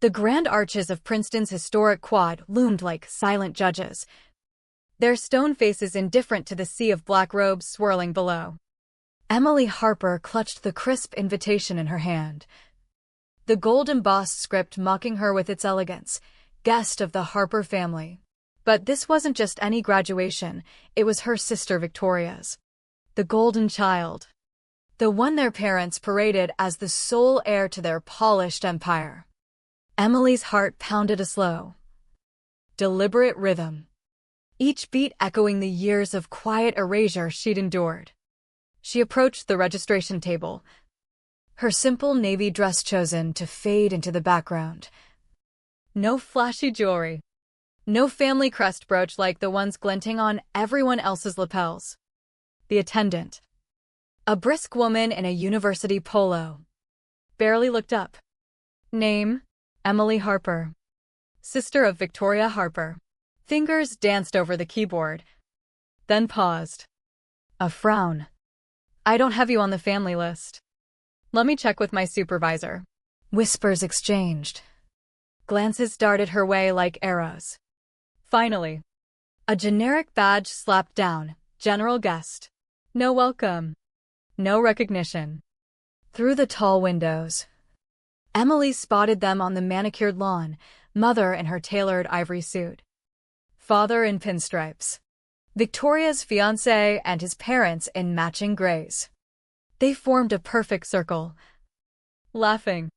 The grand arches of Princeton's historic quad loomed like silent judges, their stone faces indifferent to the sea of black robes swirling below. Emily Harper clutched the crisp invitation in her hand, the gold-embossed script mocking her with its elegance, guest of the Harper family. But this wasn't just any graduation, it was her sister Victoria's. The golden child. The one their parents paraded as the sole heir to their polished empire. Emily's heart pounded a slow, deliberate rhythm, each beat echoing the years of quiet erasure she'd endured. She approached the registration table, her simple navy dress chosen to fade into the background. No flashy jewelry, no family crest brooch like the ones glinting on everyone else's lapels. The attendant, a brisk woman in a university polo, barely looked up. Name: Emily Harper. Sister of Victoria Harper. Fingers danced over the keyboard, then paused. A frown. I don't have you on the family list. Let me check with my supervisor. Whispers exchanged. Glances darted her way like arrows. Finally, a generic badge slapped down. General guest. No welcome. No recognition. Through the tall windows, Emily spotted them on the manicured lawn, mother in her tailored ivory suit, father in pinstripes, Victoria's fiancé and his parents in matching grays. They formed a perfect circle, laughing,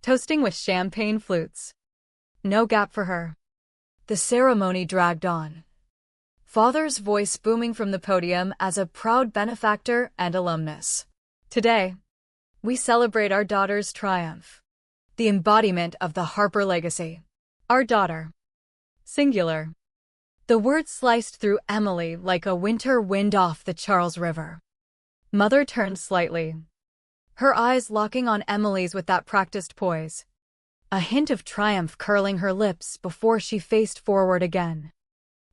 toasting with champagne flutes. No gap for her. The ceremony dragged on, father's voice booming from the podium as a proud benefactor and alumnus. Today, we celebrate our daughter's triumph, the embodiment of the Harper legacy. Our daughter. Singular. The words sliced through Emily like a winter wind off the Charles River. Mother turned slightly, her eyes locking on Emily's with that practiced poise, a hint of triumph curling her lips before she faced forward again.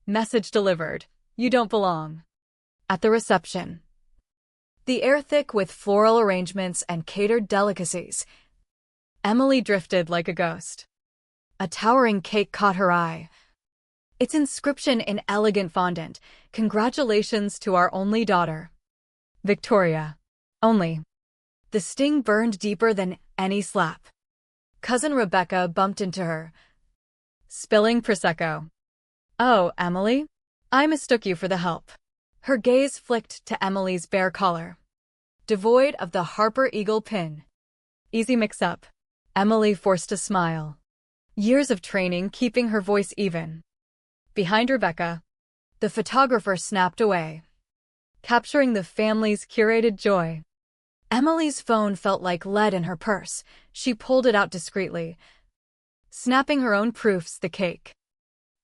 Message delivered. You don't belong. At the reception, the air thick with floral arrangements and catered delicacies, Emily drifted like a ghost. A towering cake caught her eye, its inscription in elegant fondant: "Congratulations to our only daughter, Victoria." Only. The sting burned deeper than any slap. Cousin Rebecca bumped into her, spilling Prosecco. "Oh, Emily? I mistook you for the help." Her gaze flicked to Emily's bare collar, devoid of the Harper Eagle pin. Easy mix-up. Emily forced a smile, years of training keeping her voice even. Behind Rebecca, the photographer snapped away, capturing the family's curated joy. Emily's phone felt like lead in her purse. She pulled it out discreetly, snapping her own proofs: the cake,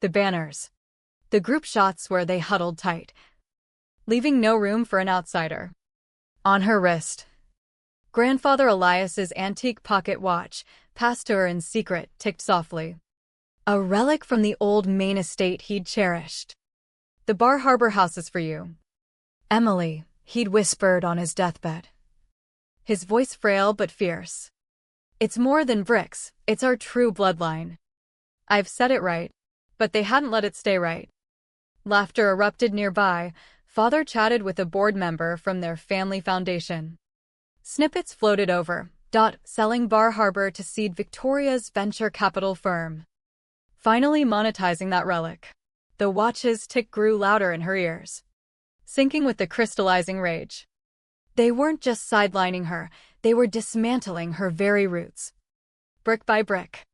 the banners, the group shots where they huddled tight, leaving no room for an outsider. On her wrist, Grandfather Elias's antique pocket watch, passed to her in secret, ticked softly. A relic from the old Maine estate he'd cherished. "The Bar Harbor house is for you, Emily," he'd whispered on his deathbed, his voice frail but fierce. "It's more than bricks, it's our true bloodline." I've said it right, but they hadn't let it stay right. Laughter erupted nearby. Father chatted with a board member from their family foundation. Snippets floated over, selling Bar Harbor to seed Victoria's venture capital firm, finally monetizing that relic. The watch's tick grew louder in her ears, syncing with the crystallizing rage. They weren't just sidelining her, they were dismantling her very roots. Brick by brick.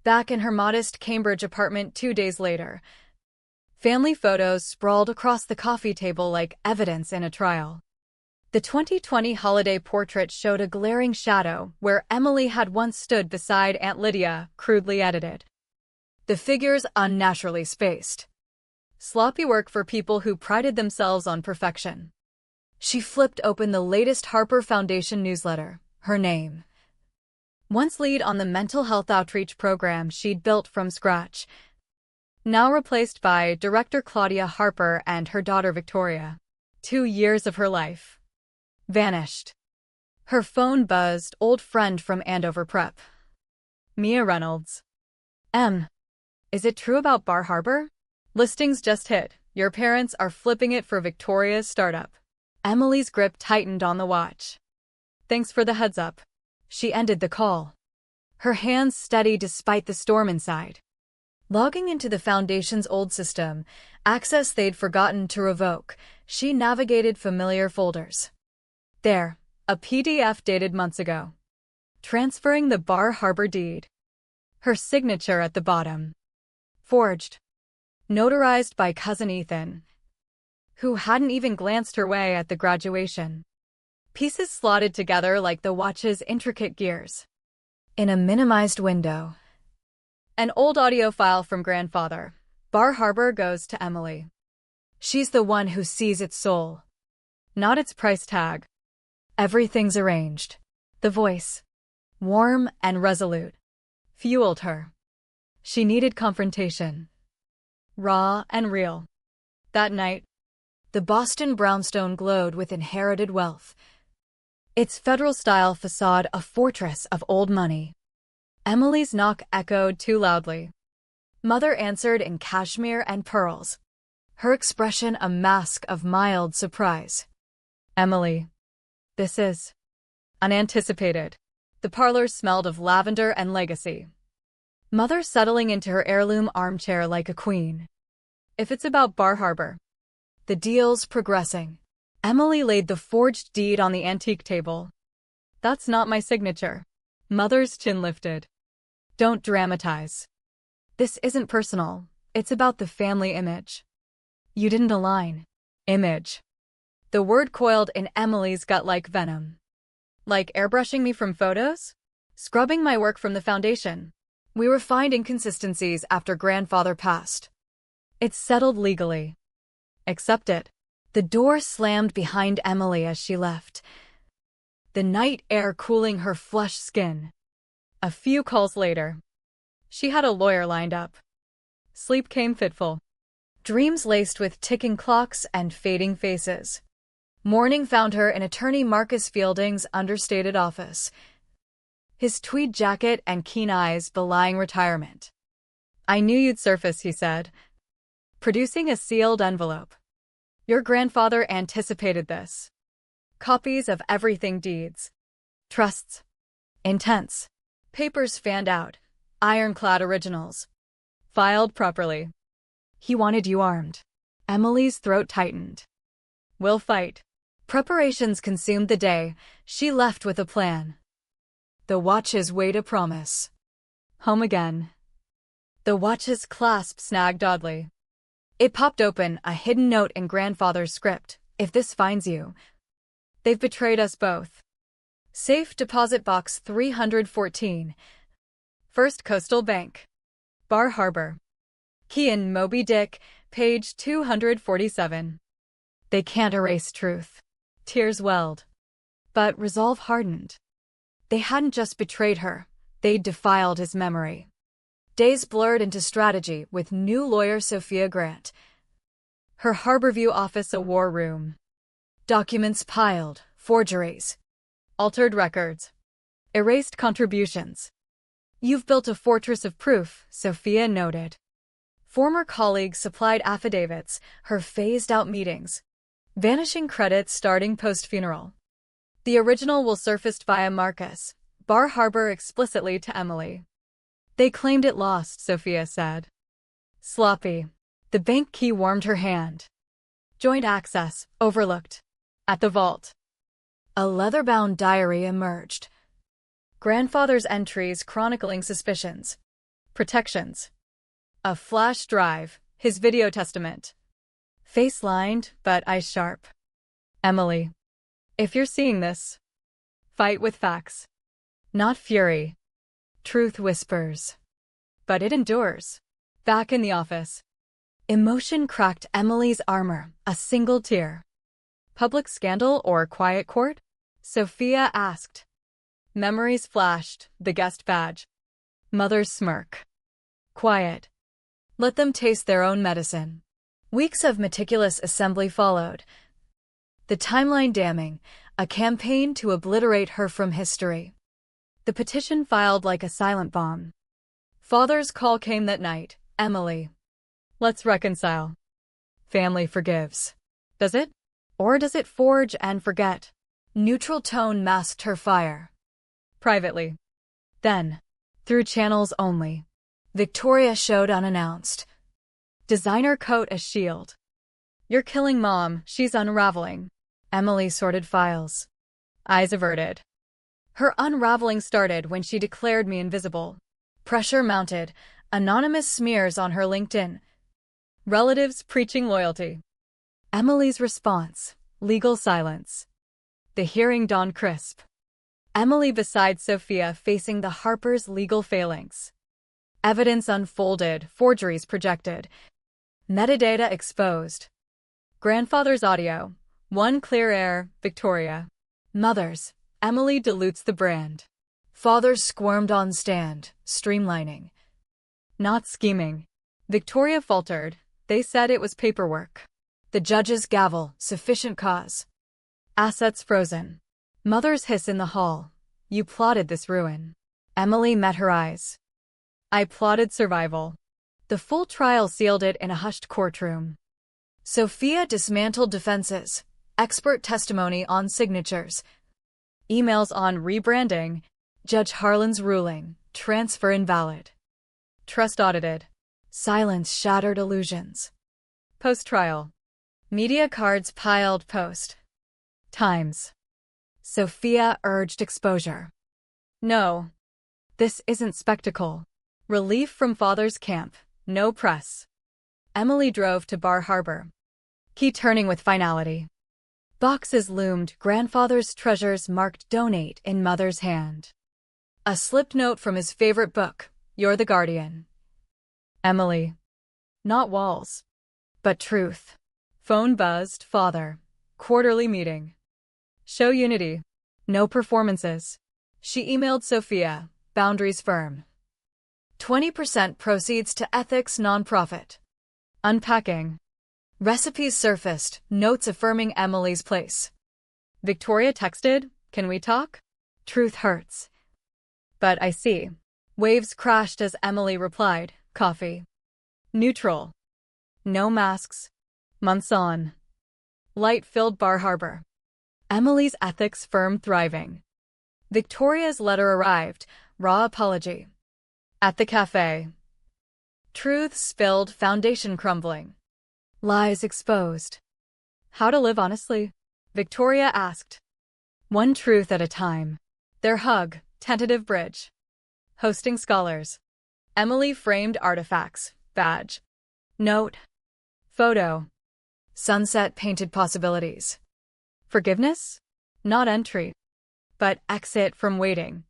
Back in her modest Cambridge apartment 2 days later, family photos sprawled across the coffee table like evidence in a trial. The 2020 holiday portrait showed a glaring shadow where Emily had once stood beside Aunt Lydia, crudely edited. The figures unnaturally spaced. Sloppy work for people who prided themselves on perfection. She flipped open the latest Harper Foundation newsletter, her name, once lead on the mental health outreach program she'd built from scratch, now replaced by Director Claudia Harper and her daughter Victoria. 2 years of her life vanished. Her phone buzzed. Old friend from Andover Prep. Mia Reynolds. M. Is it true about Bar Harbor? Listings just hit. Your parents are flipping it for Victoria's startup. Emily's grip tightened on the watch. Thanks for the heads up. She ended the call. Her hands steady despite the storm inside. Logging into the Foundation's old system, access they'd forgotten to revoke, she navigated familiar folders. There, a PDF dated months ago. Transferring the Bar Harbor deed. Her signature at the bottom. Forged. Notarized by cousin Ethan, who hadn't even glanced her way at the graduation. Pieces slotted together like the watch's intricate gears. In a minimized window. An old audio file from grandfather. Bar Harbor goes to Emily. She's the one who sees its soul, not its price tag. Everything's arranged. The voice, warm and resolute, fueled her. She needed confrontation. Raw and real. That night, the Boston brownstone glowed with inherited wealth. Its federal-style facade a fortress of old money. Emily's knock echoed too loudly. Mother answered in cashmere and pearls, her expression a mask of mild surprise. Emily. This is unanticipated. The parlor smelled of lavender and legacy. Mother settling into her heirloom armchair like a queen. If it's about Bar Harbor. The deal's progressing. Emily laid the forged deed on the antique table. That's not my signature. Mother's chin lifted. Don't dramatize. This isn't personal. It's about the family image. You didn't align. Image. The word coiled in Emily's gut like venom. Like airbrushing me from photos? Scrubbing my work from the foundation. We refined inconsistencies after grandfather passed. It's settled legally. Accept it. The door slammed behind Emily as she left, the night air cooling her flushed skin. A few calls later, she had a lawyer lined up. Sleep came fitful. Dreams laced with ticking clocks and fading faces. Morning found her in attorney Marcus Fielding's understated office, his tweed jacket and keen eyes belying retirement. I knew you'd surface, he said, producing a sealed envelope. Your grandfather anticipated this. Copies of everything deeds. Trusts. Intents. Papers fanned out. Ironclad originals. Filed properly. He wanted you armed. Emily's throat tightened. We'll fight. Preparations consumed the day. She left with a plan. The watch's way to promise. Home again. The watch's clasp snagged oddly. It popped open, a hidden note in grandfather's script. If this finds you, they've betrayed us both. Safe Deposit Box 314. First Coastal Bank. Bar Harbor. Key in Moby Dick, page 247. They can't erase truth. Tears welled. But resolve hardened. They hadn't just betrayed her, they'd defiled his memory. Days blurred into strategy with new lawyer Sophia Grant. Her Harborview office a war room. Documents piled, forgeries. Altered records. Erased contributions. You've built a fortress of proof, Sophia noted. Former colleagues supplied affidavits, her phased-out meetings. Vanishing credits starting post-funeral. The original will surface via Marcus, Bar Harbor explicitly to Emily. They claimed it lost, Sophia said. Sloppy. The bank key warmed her hand. Joint access, overlooked. At the vault. A leather-bound diary emerged. Grandfather's entries chronicling suspicions. Protections. A flash drive, his video testament. Face lined, but eyes sharp. Emily. If you're seeing this, fight with facts. Not fury. Truth whispers. But it endures. Back in the office. Emotion cracked Emily's armor, a single tear. Public scandal or quiet court? Sophia asked. Memories flashed, the guest badge. Mother's smirk. Quiet. Let them taste their own medicine. Weeks of meticulous assembly followed. The timeline damning, a campaign to obliterate her from history. The petition filed like a silent bomb. Father's call came that night. Emily. Let's reconcile. Family forgives. Does it? Or does it forge and forget? Neutral tone masked her fire. Privately. Then, through channels only, Victoria showed unannounced. Designer coat as shield. You're killing Mom, she's unraveling. Emily sorted files. Eyes averted. Her unraveling started when she declared me invisible. Pressure mounted. Anonymous smears on her LinkedIn. Relatives preaching loyalty. Emily's response. Legal silence. The hearing dawned crisp. Emily beside Sophia facing the Harpers' legal failings. Evidence unfolded, forgeries projected. Metadata exposed. Grandfather's audio. One clear air, Victoria. Mother's. Emily dilutes the brand. Father squirmed on stand, streamlining. Not scheming. Victoria faltered. They said it was paperwork. The judge's gavel, sufficient cause. Assets frozen. Mother's hiss in the hall. You plotted this ruin. Emily met her eyes. I plotted survival. The full trial sealed it in a hushed courtroom. Sophia dismantled defenses. Expert testimony on signatures. Emails on rebranding. Judge Harlan's ruling. Transfer invalid. Trust audited. Silence shattered illusions. Post-trial. Media cards piled post. Times. Sophia urged exposure. No. This isn't spectacle. Relief from Father's camp. No press. Emily drove to Bar Harbor. Key turning with finality. Boxes loomed, grandfather's treasures marked donate in Mother's hand. A slipped note from his favorite book, You're the Guardian. Emily. Not walls. But truth. Phone buzzed, Father. Quarterly meeting. Show unity. No performances. She emailed Sophia, boundaries firm. 20% proceeds to ethics nonprofit. Unpacking. Recipes surfaced, notes affirming Emily's place. Victoria texted, can we talk? Truth hurts. But I see. Waves crashed as Emily replied, coffee. Neutral. No masks. Months on. Light-filled Bar Harbor. Emily's ethics firm thriving. Victoria's letter arrived, raw apology. At the cafe. Truth spilled, foundation crumbling. Lies exposed. How to live honestly? Victoria asked. One truth at a time. Their hug, tentative bridge. Hosting scholars. Emily framed artifacts, badge. Note. Photo. Sunset painted possibilities. Forgiveness? Not entry. But exit from waiting.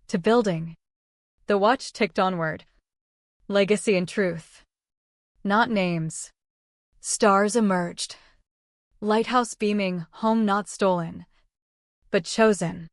To building. The watch ticked onward. Legacy and truth. Not names. Stars emerged. Lighthouse beaming, home not stolen. But chosen.